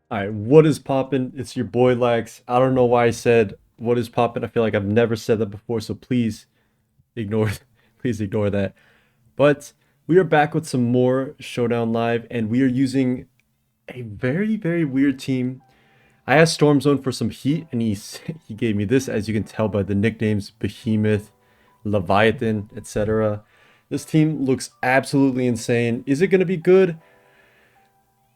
All right, what is poppin'? It's your boy Lex. I don't know why I said what is poppin'. I feel like I've never said that before, so please ignore please ignore that. But we are back with some more Showdown Live, and we are using a very weird team. I asked Storm Zone for some heat, and he gave me this, as you can tell by the nicknames Behemoth, Leviathan, etc. This team looks absolutely insane. Is it going to be good?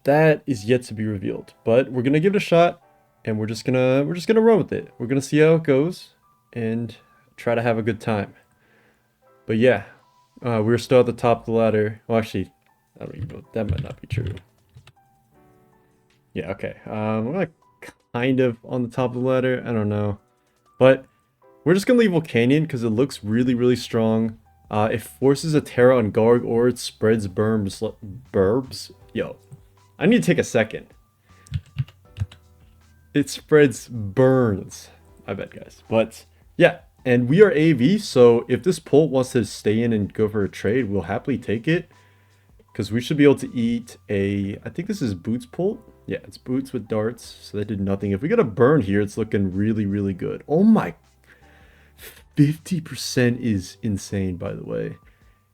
That is yet to be revealed, but we're gonna give it a shot, and we're just gonna run with it. We're gonna see how it goes, and try to have a good time. But yeah, we're still at the top of the ladder. Well, actually, I don't even know. That might not be true. Yeah, okay. We're like kind of on the top of the ladder. I don't know, but we're just gonna leave Volcanion because it looks really strong. It forces a Terra on Garg, or it spreads burbs. Yo, I need to take a second. It spreads burns. I bet, guys. But yeah, and we are AV, so if this Pult wants to stay in and go for a trade, we'll happily take it. Because we should be able to eat a... I think this is Boots Pult. Yeah, it's Boots with darts, so that did nothing. If we get a burn here, it's looking really good. Oh my... 50% is insane, by the way.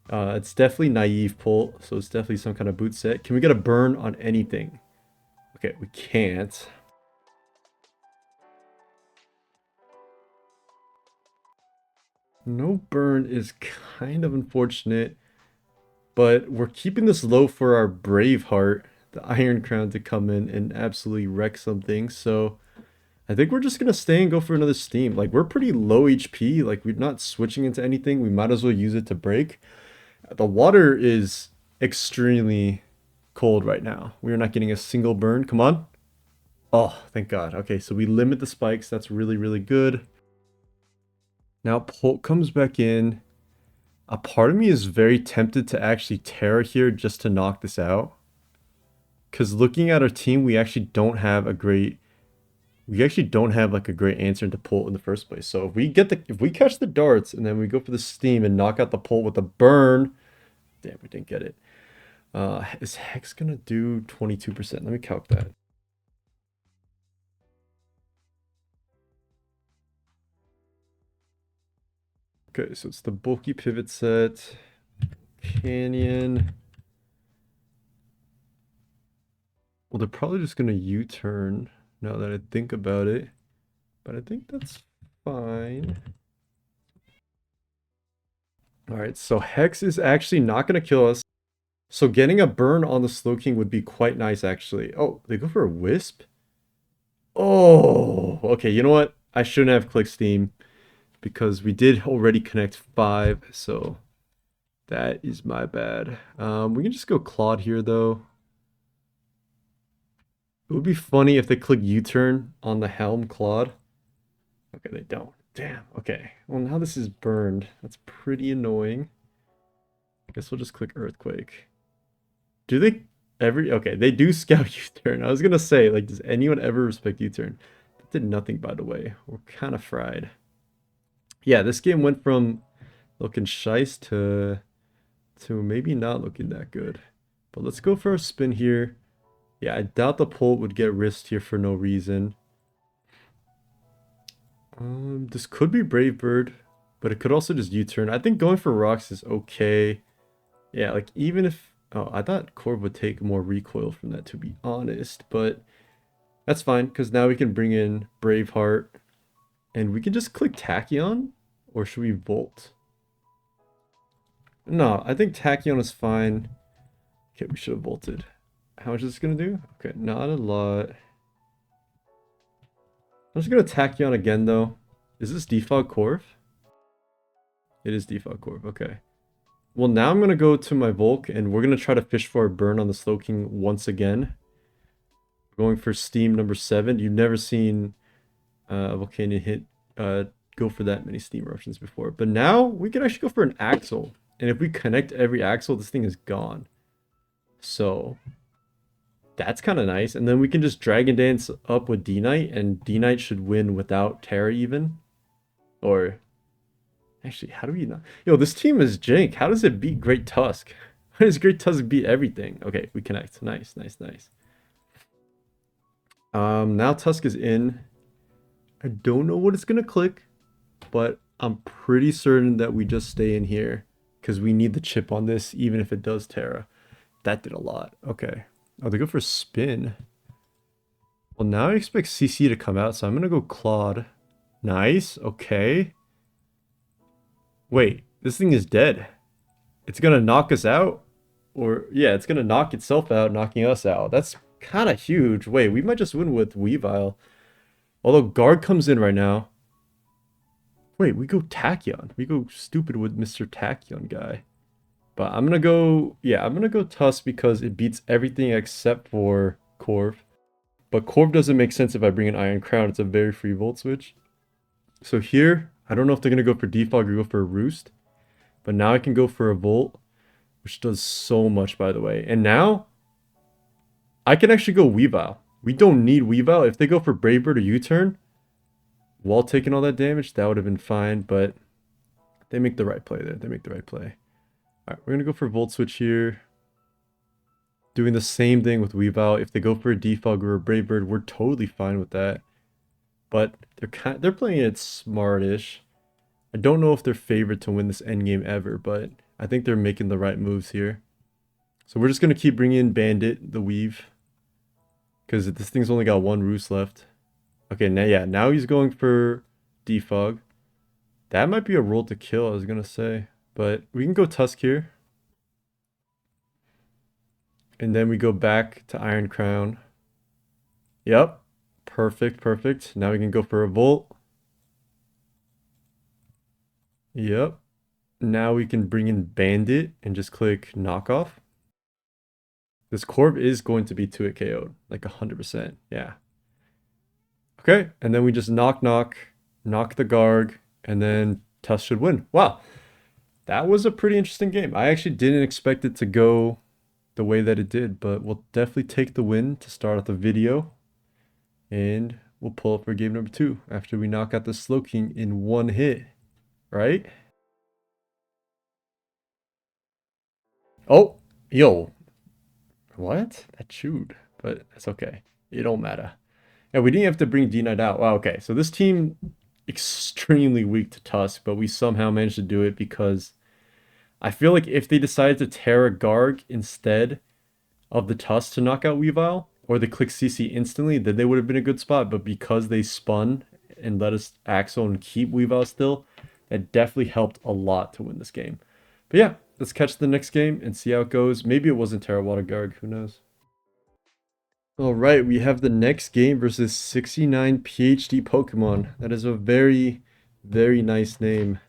It's definitely naive Pult, so it's definitely some kind of boot set. Can we get a burn on anything? Okay, we can't. No burn is kind of unfortunate, but we're keeping this low for our Braveheart, the Iron Crown, to come in and absolutely wreck something. So I think we're just gonna stay and go for another Steam. Like, we're pretty low HP, like we're not switching into anything. We might as well use it to break. The water is extremely cold right now. We are not getting a single burn. Come on. Oh, thank God. Okay, so we limit the spikes. That's really good. Now Polk comes back in. A part of me is very tempted to actually Terra here just to knock this out. Because looking at our team, we actually don't have a great... We actually don't have like a great answer into Pult in the first place. So if we catch the darts and then we go for the steam and knock out the Pult with a burn... Damn, we didn't get it. Is Hex gonna do 22%? Let me calc that. Okay, so it's the bulky pivot set. Canyon. Well, they're probably just gonna U-turn now that I think about it. But I think that's fine. Alright, so Hex is actually not gonna kill us. So getting a burn on the Slowking would be quite nice, actually. Oh, they go for a Wisp? Oh, okay, you know what? I shouldn't have clicked Steam because we did already connect 5, so that is my bad. We can just go Claude here, though. It would be funny if they click U-turn on the Helm Claude. Okay, they don't. Damn, okay. Well, now this is burned. That's pretty annoying. I guess we'll just click Earthquake. Do they okay, they do scout U-turn. I was gonna say, like, does anyone ever respect U-turn? That did nothing, by the way. We're kind of fried. Yeah, this game went from looking shice to maybe not looking that good. But let's go for a spin here. Yeah, I doubt the Pult would get risked here for no reason. This could be Brave Bird, but it could also just U-turn. I think going for rocks is okay. Yeah, like even if... Oh, I thought Corv would take more recoil from that, to be honest, but that's fine, because now we can bring in Braveheart, and we can just click Tachyon, or should we Volt? No, I think Tachyon is fine. Okay, we should have Volted. How much is this going to do? Okay, not a lot. I'm just going to Tachyon again, though. Is this Defog Corv? It is Defog Corv, okay. Well, now I'm going to go to my Volk, and we're going to try to fish for a burn on the Slowking once again. Going for Steam number 7. You've never seen Volcanion hit go for that many Steam eruptions before. But now we can actually go for an Axle. And if we connect every Axle, this thing is gone. So that's kind of nice. And then we can just Dragon Dance up with D-Knight, and D-Knight should win without Terra even. Or... Actually, how do we not? Yo, this team is jank. How does it beat Great Tusk? How does Great Tusk beat everything? Okay, we connect. Nice. Now Tusk is in. I don't know what it's gonna click, but I'm pretty certain that we just stay in here because we need the chip on this, even if it does Terra. That did a lot. Okay. Oh, they go for spin. Well, now I expect CC to come out, so I'm gonna go Claude. Nice. Okay. Wait, this thing is dead. It's gonna knock us out? Or, yeah, it's gonna knock itself out, knocking us out. That's kind of huge. Wait, we might just win with Weavile. Although guard comes in right now. Wait, we go Tachyon. We go stupid with Mr. Tachyon guy. But I'm gonna go, yeah, I'm gonna go Tusk because it beats everything except for Corv. But Corv doesn't make sense if I bring an Iron Crown. It's a very free Volt Switch. So here, I don't know if they're gonna go for Defog or go for a Roost. But now I can go for a Volt, which does so much, by the way. And now, I can actually go Weavile. We don't need Weavile. If they go for Brave Bird or U-Turn, while taking all that damage, that would have been fine, but they make the right play there. They make the right play. All right, we're going to go for Volt Switch here. Doing the same thing with Weavile. If they go for a Defog or a Brave Bird, we're totally fine with that. But they're playing it smartish. I don't know if they're favored to win this endgame ever, but I think they're making the right moves here. So we're just going to keep bringing in Bandit, the Weave. Because this thing's only got one Roost left. Okay, now, yeah, now he's going for Defog. That might be a roll to kill, I was going to say. But we can go Tusk here. And then we go back to Iron Crown. Yep. Perfect, perfect. Now we can go for a Volt. Yep. Now we can bring in Bandit and just click Knockoff. This Corv is going to be 2-hit KO'd. Like 100%. Yeah. Okay. And then we just knock the Garg, and then Tusk should win. Wow. That was a pretty interesting game. I actually didn't expect it to go the way that it did, but we'll definitely take the win to start off the video. And we'll pull up for game number 2 after we knock out the Slowking in one hit. Right? Oh, yo. What? That chewed, but that's okay. It don't matter. Yeah, we didn't have to bring D-Knight out. Wow, okay. So this team, extremely weak to Tusk, but we somehow managed to do it because I feel like if they decided to Terra Garg instead of the Tusk to knock out Weavile, or they click CC instantly, then they would have been a good spot. But because they spun and let us Axel and keep Weavile still, that definitely helped a lot to win this game. But yeah, let's catch the next game and see how it goes. Maybe it wasn't Terra Water Garg, who knows? All right, we have the next game versus 69 PhD Pokemon. That is a very, very nice name.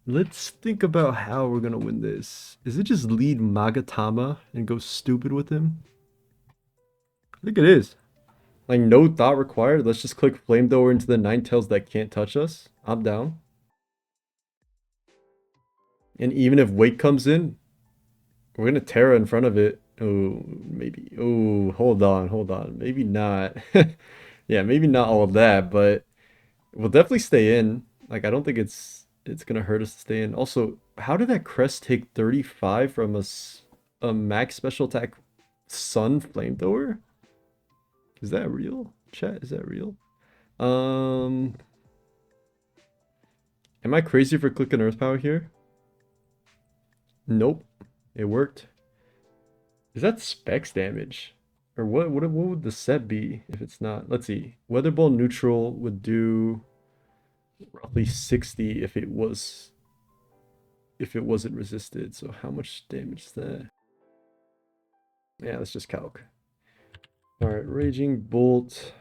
Let's think about how we're going to win this. Is it just lead Magatama and go stupid with him? I think it is. Like, no thought required. Let's just click Flamethrower into the Ninetales that can't touch us. I'm down. And even if Wake comes in, we're going to Terra in front of it. Oh, maybe. Oh, hold on. Maybe not. Yeah, maybe not all of that, but we'll definitely stay in. Like, I don't think it's gonna hurt us to stay in. Also, how did that Crest take 35 from a max special attack Sun Flamethrower? Is that real? Chat, is that real? Am I crazy for clicking Earth Power here? Nope. It worked. Is that specs damage? Or what would the set be if it's not? Let's see. Weather Ball neutral would do roughly 60 if it wasn't resisted. So how much damage is that? Yeah, let's just calc. Alright, Raging Bolt.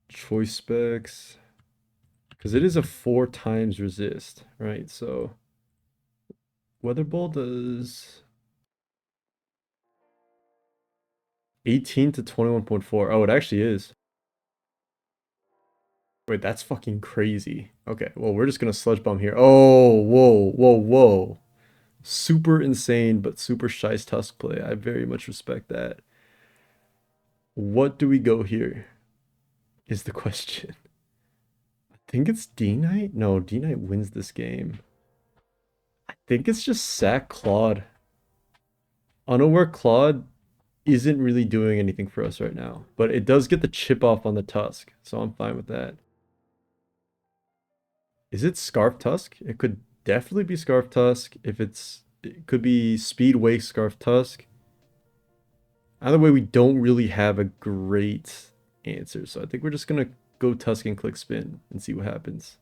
Choice specs. Because it is a 4 times resist, right? So Weather Ball does 18 to 21.4. Oh, it actually is. Wait, that's fucking crazy. Okay, well, we're just gonna Sludge Bomb here. Oh, whoa. Super insane, but super shice Tusk play. I very much respect that. What do we go here? Is the question. I think it's D-Knight? No, D-Knight wins this game. I think it's just sack Claude. Unaware Claude isn't really doing anything for us right now. But it does get the chip off on the Tusk, so I'm fine with that. Is it Scarf Tusk? It could definitely be Scarf Tusk. It could be Speed Wake Scarf Tusk. Either way, we don't really have a great answer, so I think we're just gonna go Tusk and click spin and see what happens.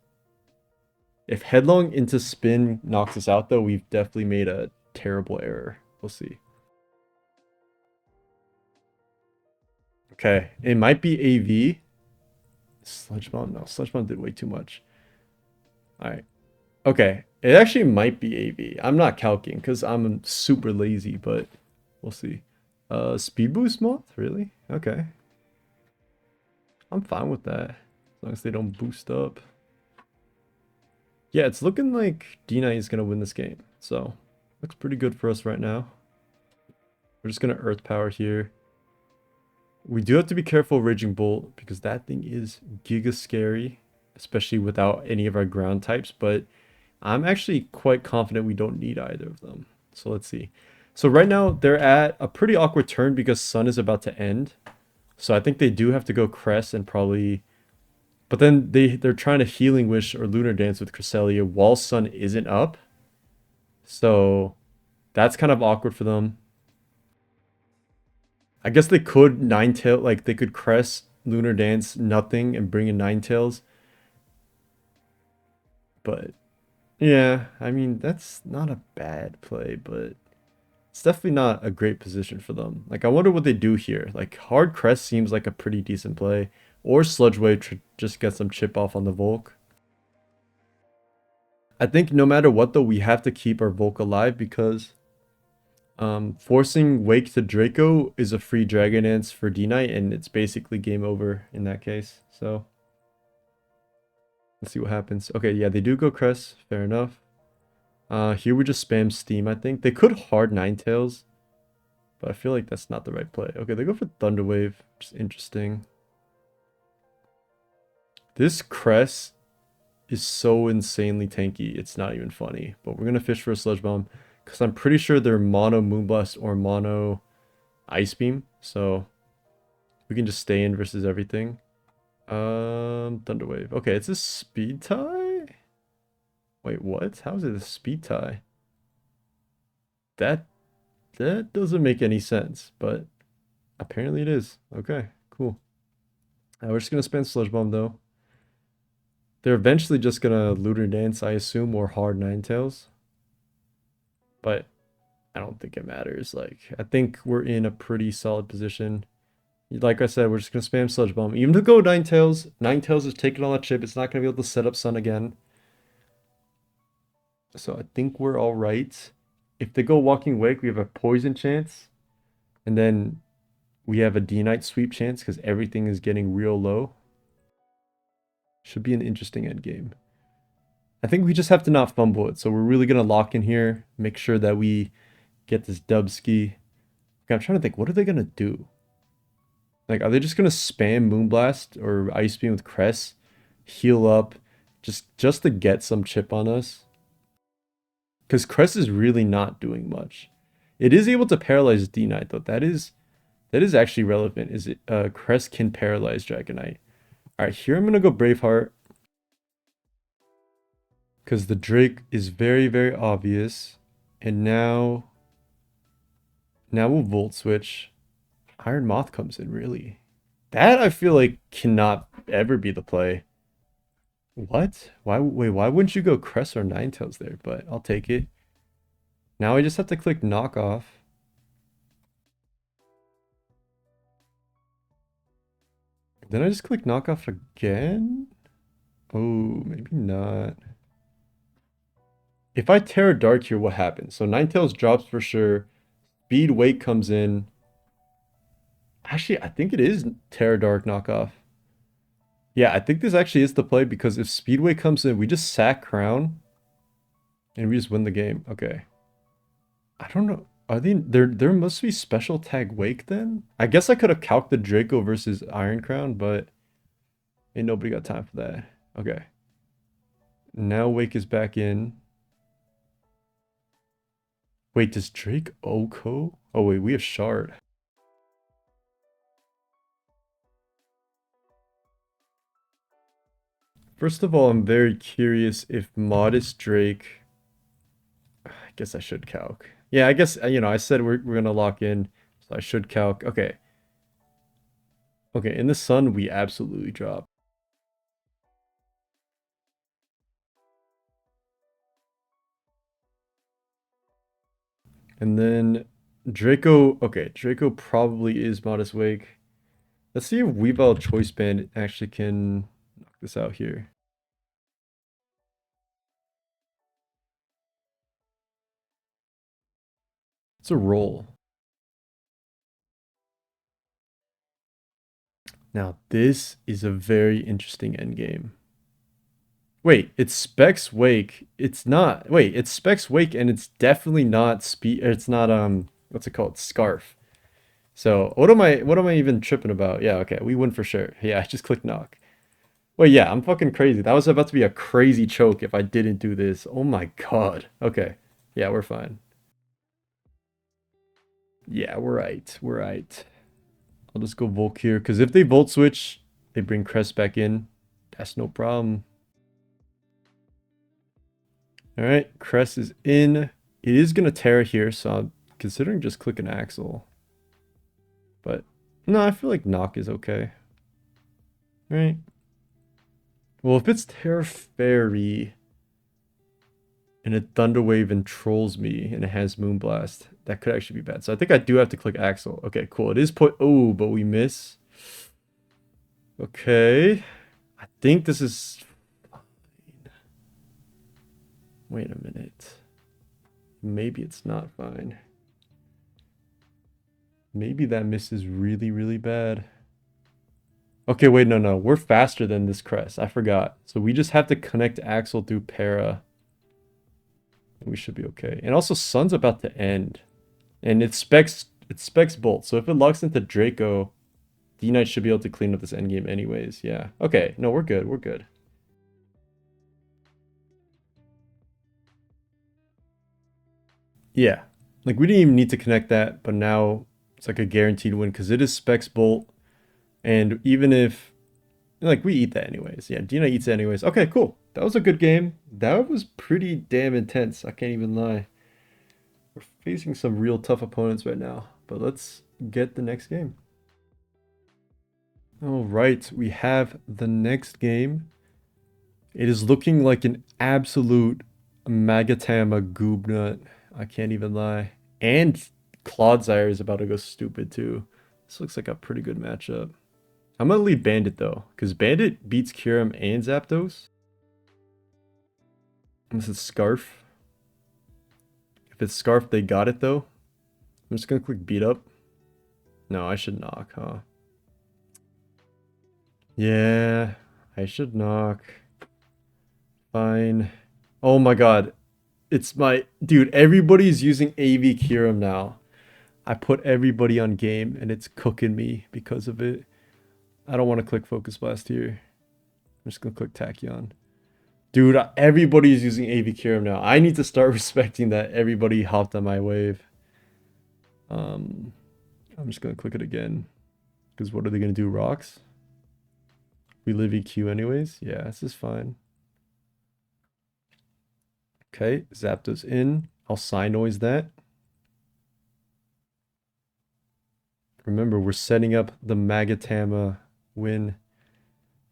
If Headlong into spin knocks us out, though, we've definitely made a terrible error. We'll see. Okay, it might be AV. Sludge Bomb? No, Sludge Bomb did way too much. All right. Okay, it actually might be AV. I'm not calcing because I'm super lazy, but we'll see. Speed Boost Moth? Really? Okay. I'm fine with that. As long as they don't boost up. Yeah, it's looking like D-Knight is going to win this game. So, looks pretty good for us right now. We're just going to Earth Power here. We do have to be careful Raging Bolt because that thing is giga scary, especially without any of our ground types, but I'm actually quite confident we don't need either of them. So let's see. So right now they're at a pretty awkward turn because Sun is about to end. So I think they do have to go Crest and probably, but then they're trying to Healing Wish or Lunar Dance with Cresselia while Sun isn't up. So that's kind of awkward for them. I guess they could Ninetale, like they could Crest, Lunar Dance, nothing, and bring in Ninetales. But yeah, I mean, that's not a bad play, but it's definitely not a great position for them. Like, I wonder what they do here. Like, Hard Crest seems like a pretty decent play. Or Sludge Wave to just get some chip off on the Volk. I think no matter what, though, we have to keep our Volk alive because forcing Wake to Draco is a free Dragon Dance for D-Knight, and it's basically game over in that case. So, let's see what happens. Okay, yeah, they do go Crest. Fair enough. Here we just spam Steam, I think. They could hard Ninetales, but I feel like that's not the right play. Okay, they go for Thunder Wave, which is interesting. This Crest is so insanely tanky, it's not even funny. But we're gonna fish for a Sludge Bomb, because I'm pretty sure they're mono Moonblast or mono Ice Beam, so we can just stay in versus everything. Thunder Wave. Okay, it's a speed tie? Wait, what? How is it a speed tie? That doesn't make any sense, but apparently it is. Okay, cool. We're just gonna spend Sludge Bomb though. They're eventually just gonna Lunar Dance, I assume, or hard Ninetales. But I don't think it matters. Like, I think we're in a pretty solid position. Like I said, we're just gonna spam Sludge Bomb. Even to go Ninetales, Ninetales is taking all that chip. It's not gonna be able to set up Sun again. So I think we're all right. If they go Walking Wake, we have a Poison chance. And then we have a D-Knight sweep chance because everything is getting real low. Should be an interesting end game. I think we just have to not fumble it. So we're really going to lock in here. Make sure that we get this Dubsky. Okay, I'm trying to think. What are they going to do? Like, are they just going to spam Moonblast or Ice Beam with Crest? Heal up. Just to get some chip on us? Because Crest is really not doing much. It is able to paralyze D-Knight, though. That is actually relevant. Is it Crest can paralyze Dragonite. Alright, here I'm gonna go Braveheart. Because the Drake is very, very obvious. And now we'll Volt Switch. Iron Moth comes in, really. That I feel like cannot ever be the play. What? Why wouldn't you go Crest or Ninetales there? But I'll take it. Now I just have to click knock off. Then I just click knock off again? Oh, maybe not. If I Terra Dark here, what happens? So Ninetales drops for sure. Speed Wake comes in. Actually, I think it is Terra Dark knockoff. Yeah, I think this actually is the play because if Speedway comes in, we just sack Crown and we just win the game. Okay. I don't know. Are they there must be special tag Wake then? I guess I could have calced the Draco versus Iron Crown, but ain't nobody got time for that. Okay. Now Wake is back in. Wait, does Drake Oko? Oh wait, we have Shard. First of all, I'm very curious if Modest Drake. I guess I should calc. Yeah, I guess I said we're gonna lock in, so I should calc. Okay, okay. In the sun, we absolutely drop, and then Draco. Okay, Draco probably is Modest Wake. Let's see if Weavile Choice Band actually can knock this out here. It's a roll. Now this is a very interesting endgame. Wait, it's Specs Wake. It's not. Wait, it's Specs Wake, and it's definitely not speed. It's not what's it called? Scarf. So what am I even tripping about? Yeah, okay, we win for sure. Yeah, I just clicked knock. Well, yeah, I'm fucking crazy. That was about to be a crazy choke if I didn't do this. Oh my god. Okay. Yeah, we're fine. Yeah, we're right. We're right. I'll just go Volk here, because if they Volt switch, they bring Crest back in. That's no problem. Alright, Crest is in. It is going to Terra here, so I'm considering just clicking Axle. But, no, I feel like Knock is okay. Right? Well, if it's Terra Fairy and it Thunderwave and trolls me and it has Moonblast, that could actually be bad. So I think I do have to click Axle. Okay, cool. It is put. Oh, but we miss. Okay. I think this is. Wait a minute. Maybe it's not fine. Maybe that miss is really, really bad. Okay, wait, no. We're faster than this Crest. I forgot. So we just have to connect Axle through Para. And we should be okay. And also, Sun's about to end. And it's specs Bolt. So if it locks into Draco, D-Knight should be able to clean up this endgame anyways. Yeah. Okay. No, we're good. We're good. Yeah. Like, we didn't even need to connect that, but now it's like a guaranteed win because it is specs Bolt. And even if, like, we eat that anyways. Yeah, D-Knight eats it anyways. Okay, cool. That was a good game. That was pretty damn intense. I can't even lie. We're facing some real tough opponents right now. But let's get the next game. All right, we have the next game. It is looking like an absolute Magatama Goobnut. I can't even lie. And Clodsire is about to go stupid too. This looks like a pretty good matchup. I'm gonna lead Bandit though, because Bandit beats Kyurem and Zapdos. This is Scarf. If it's Scarf, they got it though. I'm just gonna click beat up. No, I should knock, huh? Yeah, I should knock. Fine. Oh my god. It's my dude, everybody's using AV Kyurem now. I put everybody on game and it's cooking me because of it. I don't want to click Focus Blast here. I'm just gonna click Tachyon. Dude, everybody's using AV Kyurem now. I need to start respecting that everybody hopped on my wave. I'm just gonna click it again. Because what are they gonna do? Rocks? We live EQ anyways? Yeah, this is fine. Okay, Zapdos in. I'll Sign Noise that. Remember, we're setting up the Magatama win.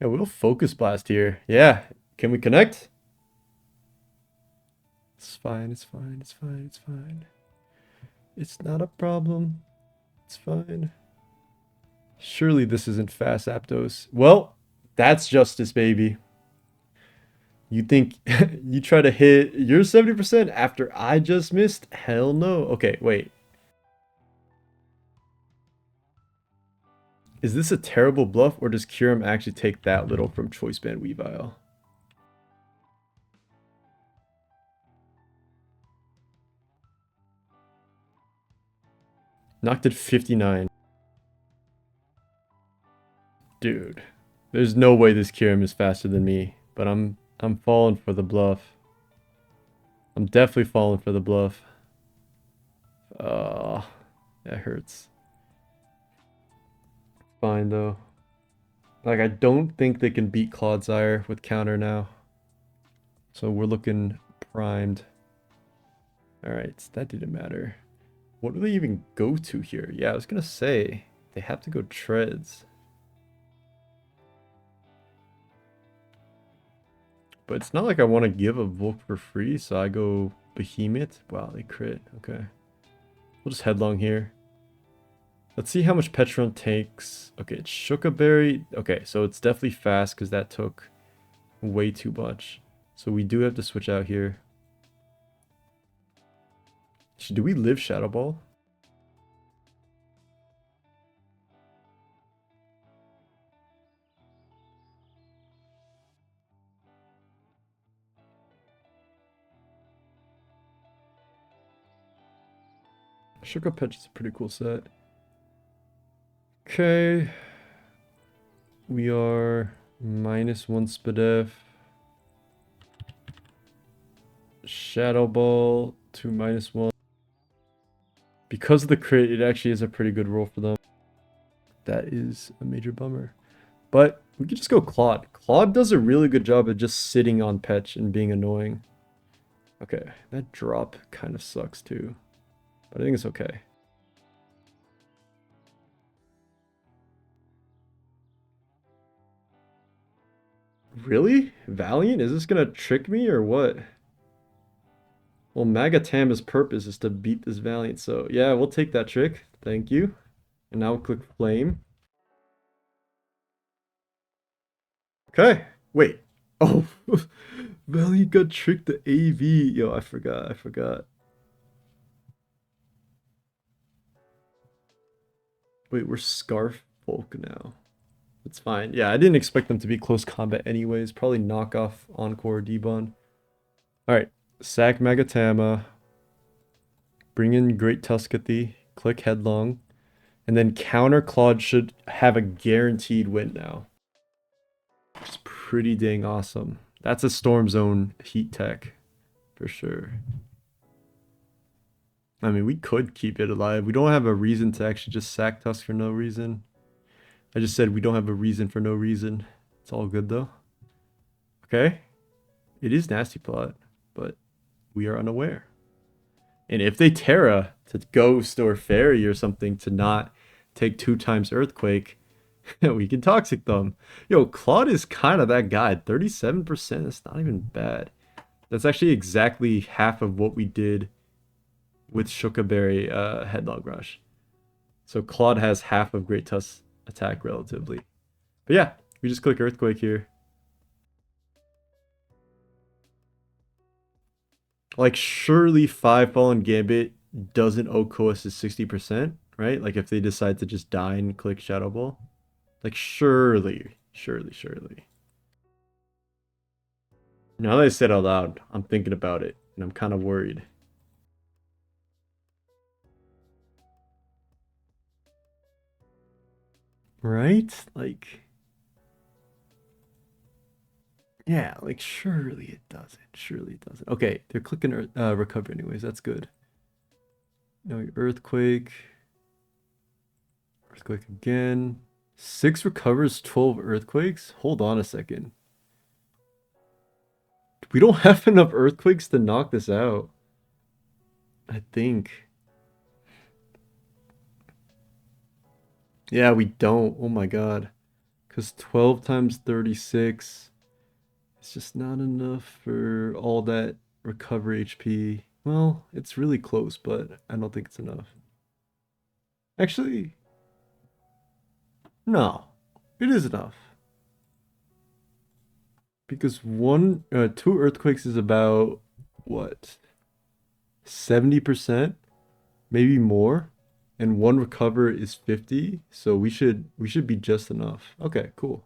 Yeah, we'll Focus Blast here. Yeah, can we connect? It's fine, it's fine, it's fine, it's fine. It's not a problem. It's fine. Surely this isn't fast Aptos. Well, that's justice, baby. You think you try to hit your 70% after I just missed? Hell no. Okay, wait. Is this a terrible bluff or does Kyurem actually take that little from Choice Band Weavile? Knocked at 59. Dude, there's no way this Kyurem is faster than me, but I'm falling for the bluff. I'm definitely falling for the bluff. That hurts. Fine though. Like, I don't think they can beat Clodsire with counter now. So we're looking primed. Alright, that didn't matter. What do they even go to here? Yeah, I was gonna say, they have to go treads. But it's not like I want to give a Volk for free, so I go Behemoth. Wow, they crit. Okay. We'll just headlong here. Let's see how much Petron takes. Okay, it's Shookaberry. Okay, so it's definitely fast because that took way too much. So we do have to switch out here. Do we live Shadow Ball? Shookapetch is a pretty cool set. Okay. We are -1 Spadef. Shadow Ball to -1. Because of the crit, it actually is a pretty good roll for them. That is a major bummer. But we could just go Claude. Claude does a really good job of just sitting on Petch and being annoying. Okay, that drop kind of sucks too. But I think it's okay. Really? Valiant? Is this gonna trick me or what? Well, Magatama's purpose is to beat this Valiant, so yeah, we'll take that trick. Thank you. And now we'll click Flame. Okay. Wait. Oh, Valiant got tricked to AV. Yo, I forgot. Wait, we're Scarf Folk now. It's fine. Yeah, I didn't expect them to be close combat anyways. Probably knock off Encore Debon. Alright. Sack Magatama. Bring in Great Tuscathy. Click Headlong. And then counter Claude should have a guaranteed win now. It's pretty dang awesome. That's a Storm Zone heat tech. For sure. I mean, we could keep it alive. We don't have a reason to actually just sack Tusk for no reason. I just said we don't have a reason for no reason. It's all good though. Okay. It is Nasty Plot, but we are unaware. And if they Terra to Ghost or Fairy or something to not take 2 times Earthquake, we can Toxic them. Yo, Claude is kind of that guy. 37%, that's not even bad. That's actually exactly half of what we did with Shookaberry Headlong Rush. So Claude has half of Great Tusk attack relatively. But yeah, we just click Earthquake here. Like, surely 5 Fallen Gambit doesn't OHKO us 60%, right? Like, if they decide to just die and click Shadow Ball. Like, surely. Now that I said out loud, I'm thinking about it, and I'm kind of worried. Right? Like, yeah, like, surely it doesn't. Surely it doesn't. Okay, they're clicking Recover anyways. That's good. Now, Earthquake. Earthquake again. 6 recovers, 12 earthquakes? Hold on a second. We don't have enough earthquakes to knock this out. I think. Yeah, we don't. Oh my god. Because 12 times 36. It's just not enough for all that recover HP. Well, it's really close, but I don't think it's enough. Actually, no. It is enough. Because 2 earthquakes is about, what? 70%? Maybe more? And 1 recover is 50, so we should be just enough. Okay, cool.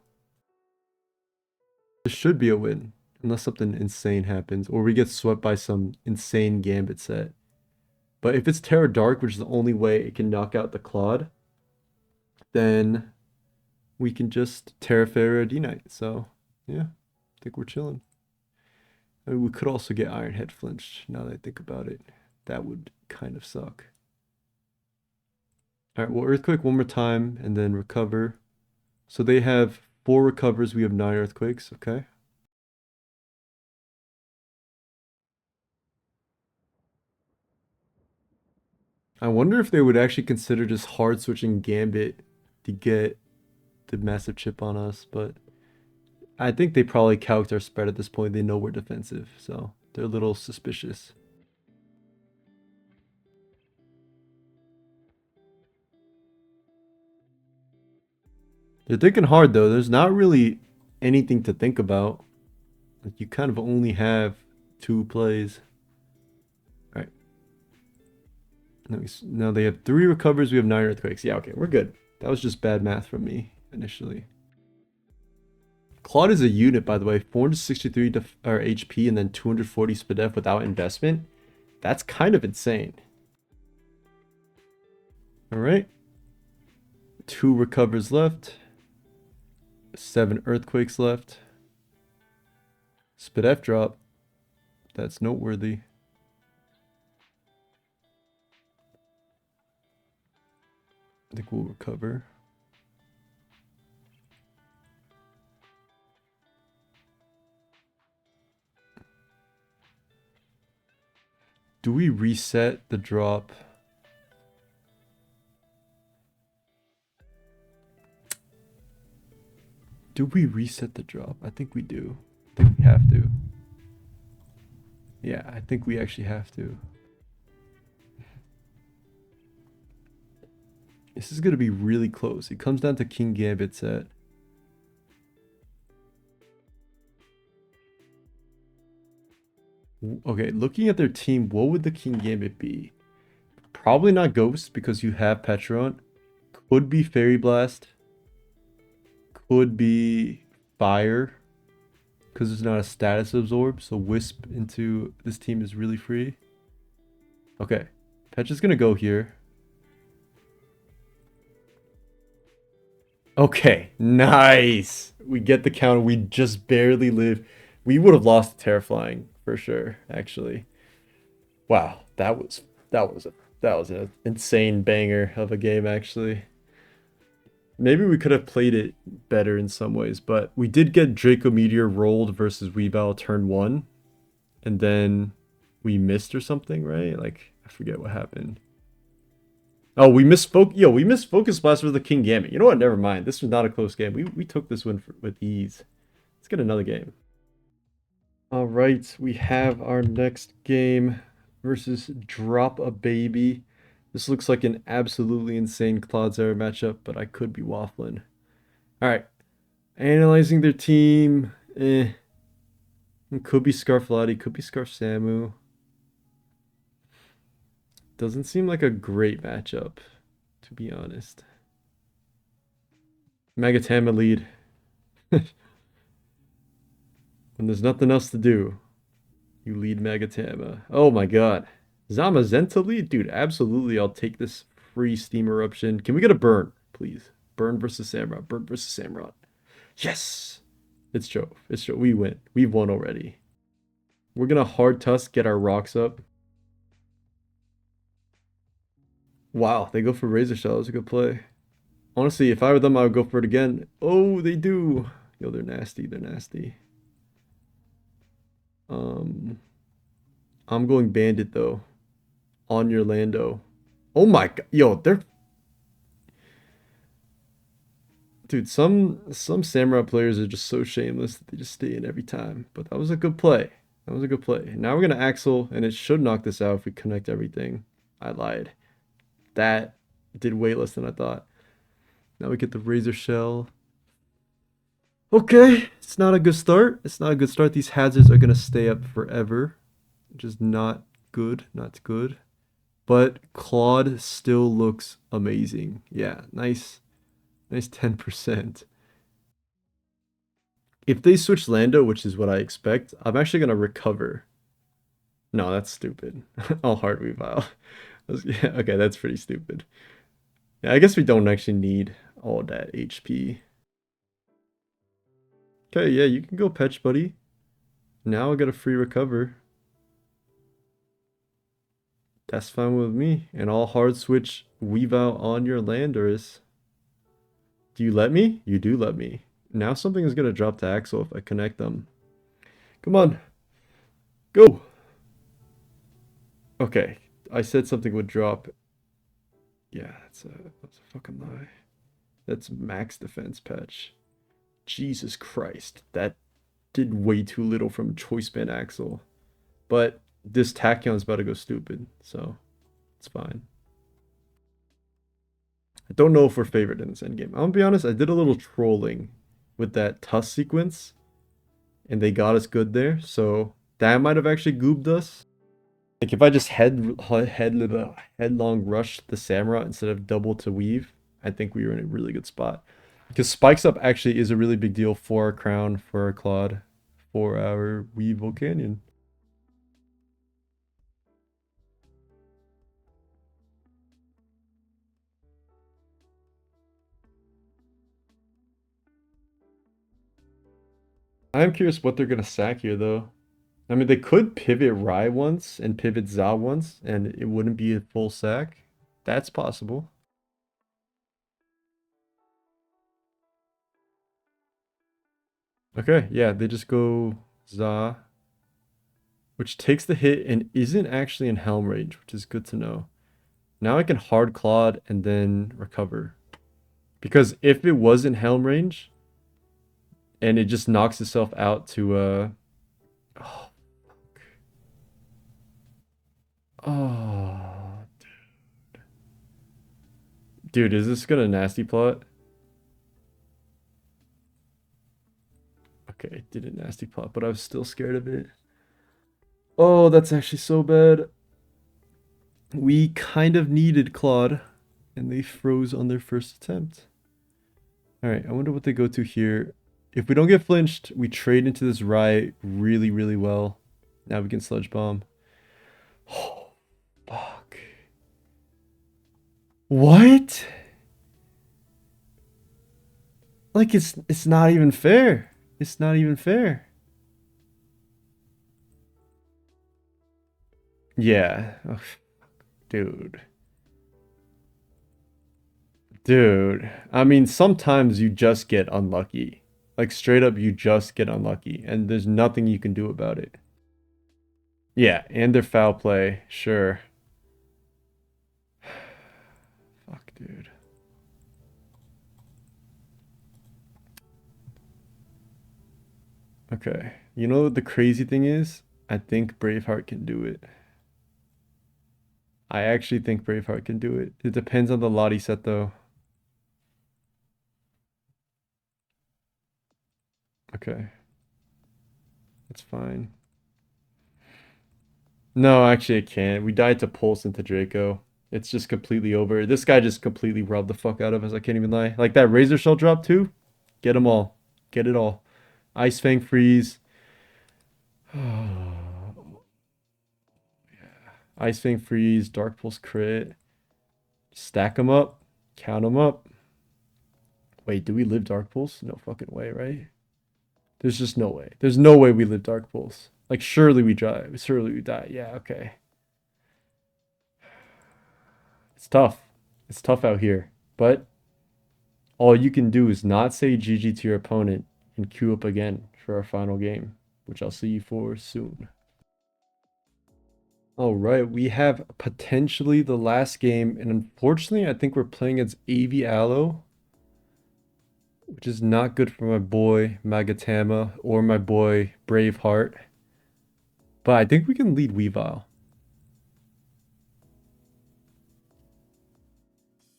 This should be a win, unless something insane happens, or we get swept by some insane Gambit set. But if it's Terra Dark, which is the only way it can knock out the Claude, then we can just Terra Fairy D-Knight. So, yeah, I think we're chilling. I mean, we could also get Iron Head flinched, now that I think about it. That would kind of suck. Alright, well, Earthquake one more time, and then recover. So they have 4 recovers, we have 9 earthquakes. Okay. I wonder if they would actually consider just hard switching Gambit to get the massive chip on us, but I think they probably calced our spread at this point. They know we're defensive, so they're a little suspicious. They're thinking hard though. There's not really anything to think about. Like you kind of only have 2 plays. All right. Now they have 3 recovers. We have 9 earthquakes. Yeah, okay, we're good. That was just bad math from me initially. Claude is a unit, by the way. 463 HP and then 240 SPDF without investment. That's kind of insane. All right. 2 recovers left. 7 earthquakes left. SPDF drop. That's noteworthy. I think we'll recover. Do we reset the drop? Do we reset the drop? I think we do. I think we have to. Yeah, I think we actually have to. This is going to be really close. It comes down to King Gambit set. Okay, looking at their team, what would the King Gambit be? Probably not Ghost because you have Petron. Could be Fairy Blast. Could be Fire because there's not a status absorb. So Wisp into this team is really free. Okay, Petra's gonna go here. Okay, nice. We get the counter. We just barely live. We would have lost Terrifying for sure, actually. Wow, that was an insane banger of a game, actually. Maybe we could have played it better in some ways, but we did get Draco Meteor rolled versus Weavile turn 1, and then we missed or something, right? Like, I forget what happened. Oh, we missed we missed Focus Blast for the King Gambit. You know what? Never mind. This was not a close game. We took this one with ease. Let's get another game. All right, we have our next game versus Drop a Baby. This looks like an absolutely insane Clodsera matchup, but I could be waffling. All right, analyzing their team. It could be Scarflati, could be Scarf Samu. Doesn't seem like a great matchup, to be honest. Magatama lead. When there's nothing else to do, you lead Magatama. Oh my god. Zamazenta lead? Dude, absolutely. I'll take this free Steam Eruption. Can we get a burn, please? Burn versus Samurott. Burn versus Samurott. Yes! It's Jove. It's Jove. We win. We've won already. We're gonna hard tusk, get our rocks up. Wow, they go for Razor Shell. That was a good play. Honestly, if I were them, I would go for it again. Oh, they do. Yo, they're nasty. They're nasty. Um, I'm going Bandit though. On your Lando. Oh my god. Yo, they're dude, some Samurai players are just so shameless that they just stay in every time. But that was a good play. That was a good play. Now we're gonna Axel, and it should knock this out if we connect everything. I lied. That did way less than I thought. Now we get the Razor Shell. Okay, it's not a good start. It's not a good start. These hazards are gonna stay up forever. Which is not good. Not good. But Claude still looks amazing. Yeah, nice. Nice 10%. If they switch Lando, which is what I expect, I'm actually gonna recover. No, that's stupid. I'll hard revile. Yeah, okay, that's pretty stupid. Yeah, I guess we don't actually need all that HP. Okay, yeah, you can go Petch, buddy. Now I got a free recover. That's fine with me. And I'll hard switch Weavile on your Landorus. Do you let me? You do let me. Now something is gonna drop to Axel if I connect them. Come on, go! Okay, I said something would drop. Yeah, that's a fucking lie. That's max defense patch. Jesus Christ, that did way too little from Choice Band Axel. But this Tachyon's about to go stupid, so it's fine. I don't know if we're favored in this endgame. I'm gonna be honest, I did a little trolling with that Tusk sequence, and they got us good there, so that might have actually goobed us. Like if I just headlong rush the Samurott instead of double to weave, I think we were in a really good spot. Because spikes up actually is a really big deal for our crown, for our Claude, for our Weave Volcanion. I'm curious what they're gonna sack here though. I mean, they could pivot Rai once and pivot Za once, and it wouldn't be a full sack. That's possible. Okay, yeah, they just go Za, which takes the hit and isn't actually in Helm range, which is good to know. Now I can hard Claude and then recover. Because if it was in Helm range and it just knocks itself out to oh, oh dude, is this gonna nasty plot? Okay, it did a nasty plot, but I was still scared of it. Oh, that's actually so bad. We kind of needed Claude, and they froze on their first attempt. Alright, I wonder what they go to here. If we don't get flinched, we trade into this Rai really, really well. Now we can Sludge Bomb. Oh, fuck. What? Like, it's not even fair. It's not even fair. Yeah. Ugh, dude. Dude. I mean, sometimes you just get unlucky. Like, straight up, you just get unlucky. And there's nothing you can do about it. Yeah, and their foul play. Sure. Fuck, dude. Okay. You know what the crazy thing is? I think Braveheart can do it. I actually think Braveheart can do it. It depends on the Lottie set, though. Okay. That's fine. No, actually, it can't. We died to Pulse into Draco. It's just completely over. This guy just completely robbed the fuck out of us. I can't even lie. Like that Razor Shell drop, too? Get them all. Get it all. Ice Fang Freeze. Ice Fang Freeze. Dark Pulse crit. Stack them up. Count them up. Wait, do we live Dark Pulse? No fucking way, right? There's just no way. There's no way we live Dark Pulse. Like, surely we die. Surely we die. Yeah, okay. It's tough. It's tough out here. But all you can do is not say GG to your opponent and queue up again for our final game, which I'll see you for soon. All right, we have potentially the last game, and unfortunately, I think we're playing against AV Aloe, which is not good for my boy Magatama or my boy Braveheart. But I think we can lead Weavile.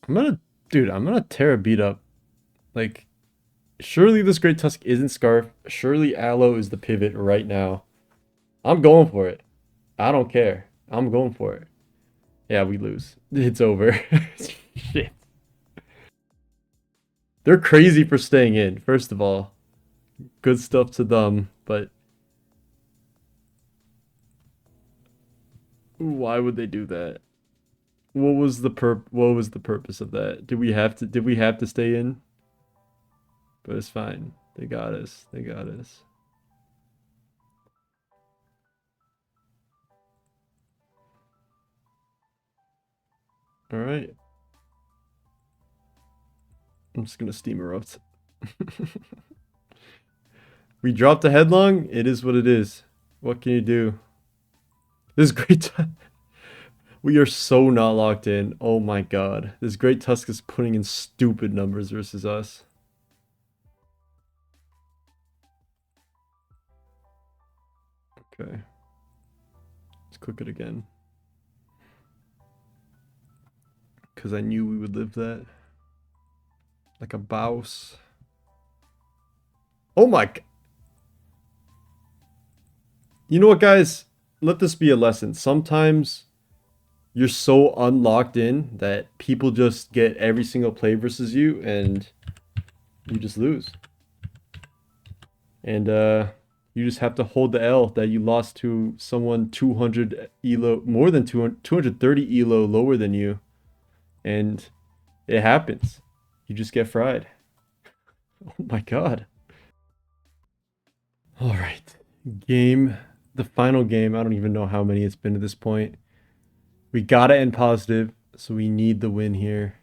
I'm gonna tear a beat up. Like, surely this Great Tusk isn't Scarf. Surely Aloe is the pivot right now. I'm going for it. I don't care. I'm going for it. Yeah, we lose. It's over. Shit. They're crazy for staying in, first of all. Good stuff to them, but why would they do that? What was the purpose of that? Did we have to stay in? But it's fine. They got us. They got us. All right. I'm just gonna steam erupt. We dropped a headlong. It is what it is. What can you do? This is great. We are so not locked in. Oh my god. This great Tusk is putting in stupid numbers versus us. Okay. Let's click it again. Because I knew we would live that. Like a bouse. Oh my. You know what, guys? Let this be a lesson. Sometimes you're so unlocked in that people just get every single play versus you and you just lose. And you just have to hold the L that you lost to someone 200 elo, more than 200, 230 elo lower than you. And it happens. You just get fried. Oh my god. All right. Game, the final game. I don't even know how many it's been at this point. We gotta end positive, so we need the win here.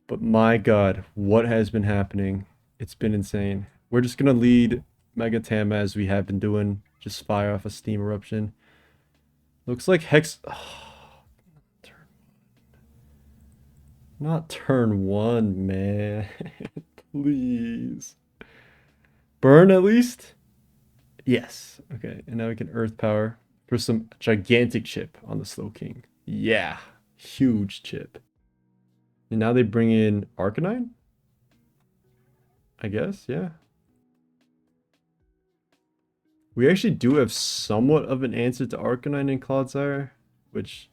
But my god, what has been happening? It's been insane. We're just gonna lead Mega Tam as we have been doing. Just fire off a steam eruption. Looks like Hex. Oh, not turn one, man. Please. Burn at least? Yes. Okay, and now we can Earth Power for some gigantic chip on the Slow King. Yeah. Huge chip. And now they bring in Arcanine? I guess, yeah. We actually do have somewhat of an answer to Arcanine and Clodsire, which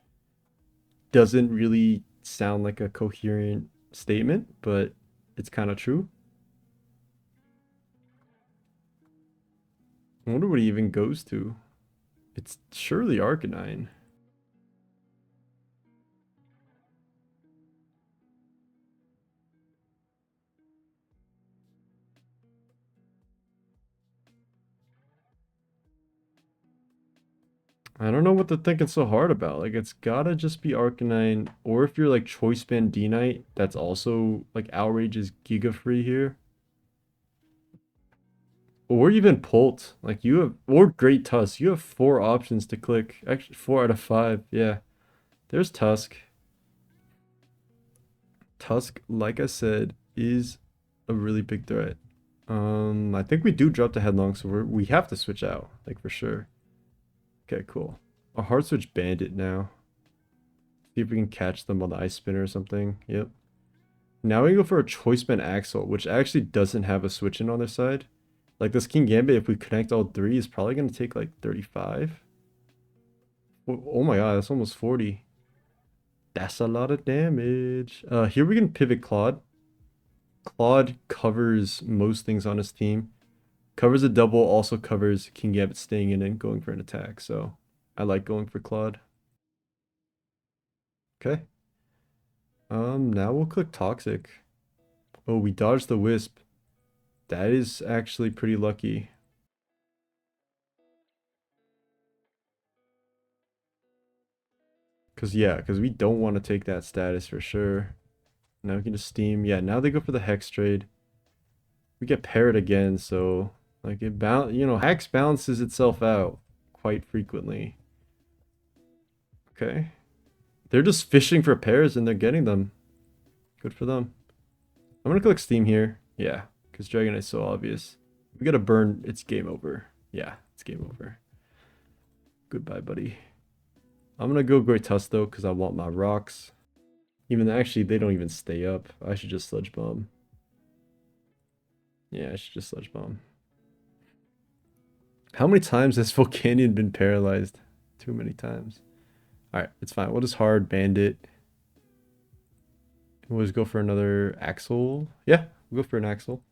doesn't really sound like a coherent statement, but it's kind of true. I wonder what he even goes to. It's surely Arcanine. I don't know what they're thinking so hard about. Like, it's gotta just be Arcanine, or if you're like Choice Band D-Knight, that's also like Outrage is Giga free here. Or even Pult. Like, you have, or Great Tusk. You have 4 options to click. Actually, 4 out of 5. Yeah. There's Tusk. Tusk, like I said, is a really big threat. I think we do drop the headlong, so we have to switch out, like for sure. Okay, cool. A hard switch bandit now. See if we can catch them on the ice spinner or something. Yep. Now we go for a choice band Axel, which actually doesn't have a switch in on their side. Like this King Gambit, if we connect all 3, is probably gonna take like 35. Oh my god, that's almost 40. That's a lot of damage. Here we can pivot Claude. Claude covers most things on his team. Covers a double, also covers King Gambit staying in and going for an attack. So I like going for Claude. Okay. Now we'll click Toxic. Oh, we dodged the Wisp. That is actually pretty lucky. Because we don't want to take that status for sure. Now we can just steam. Yeah, now they go for the Hex trade. We get parried again, so like Hex balances itself out quite frequently. Okay. They're just fishing for pairs and they're getting them. Good for them. I'm gonna click Steam here. Yeah, because Dragonite's so obvious. We gotta burn, it's game over. Yeah, it's game over. Goodbye, buddy. I'm gonna go Great Tusk though, because I want my rocks. Even though actually they don't even stay up. I should just Sludge Bomb. Yeah, I should just Sludge Bomb. How many times has Volcanion been paralyzed? Too many times. Alright, it's fine. We'll just hard Bandit. We'll just go for another Axel. Yeah, we'll go for an Axel.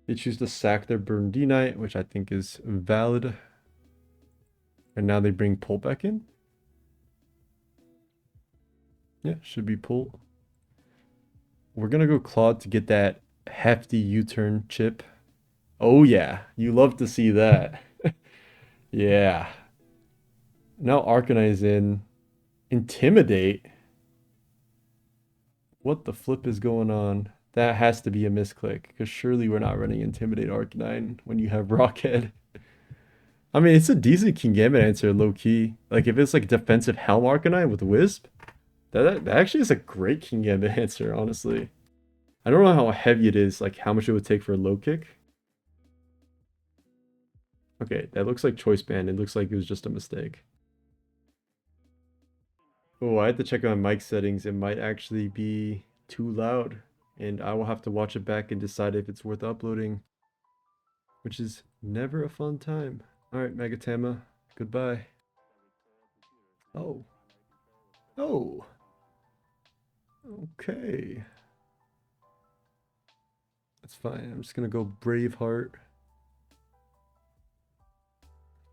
They choose to sack their Burn D Knight, which I think is valid. And now they bring Pult back in. Yeah, should be Pult. We're gonna go Claude to get that hefty U-turn chip. Oh yeah, you love to see that. Yeah. Now Arcanine's in. Intimidate? What the flip is going on? That has to be a misclick, because surely we're not running Intimidate Arcanine when you have Rockhead. I mean, it's a decent Kingambit answer, low key. Like, if it's like defensive Helm Arcanine with Wisp, that actually is a great Kingambit answer, honestly. I don't know how heavy it is, like how much it would take for a low kick. Okay, that looks like Choice Band. It looks like it was just a mistake. Oh, I had to check my mic settings. It might actually be too loud, and I will have to watch it back and decide if it's worth uploading, which is never a fun time. All right, Megatama, goodbye. Oh, oh, okay. That's fine. I'm just gonna go Braveheart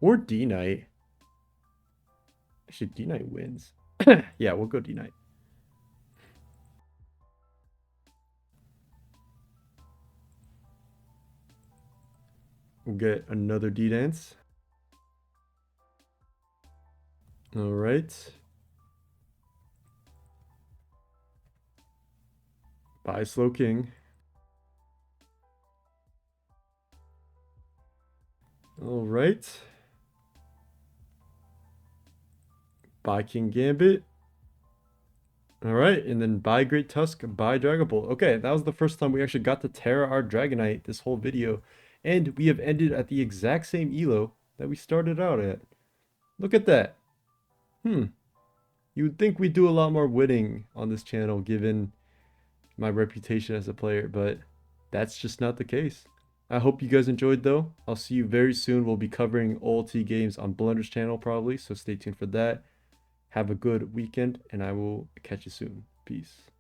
or D-Knight. Actually, D-Knight wins. Yeah, we'll go D-Knight. We'll get another D-Dance. All right. Bye, Slow King. All right. Bye, King Gambit. All right, and then bye, Great Tusk, bye, Dragon Ball. Okay, that was the first time we actually got to Terra our Dragonite this whole video, and we have ended at the exact same elo that we started out at. Look at that. Hmm. You would think we'd do a lot more winning on this channel given my reputation as a player, but that's just not the case. I hope you guys enjoyed though. I'll see you very soon. We'll be covering OLT games on Blunder's channel probably, so stay tuned for that. Have a good weekend, and I will catch you soon. Peace.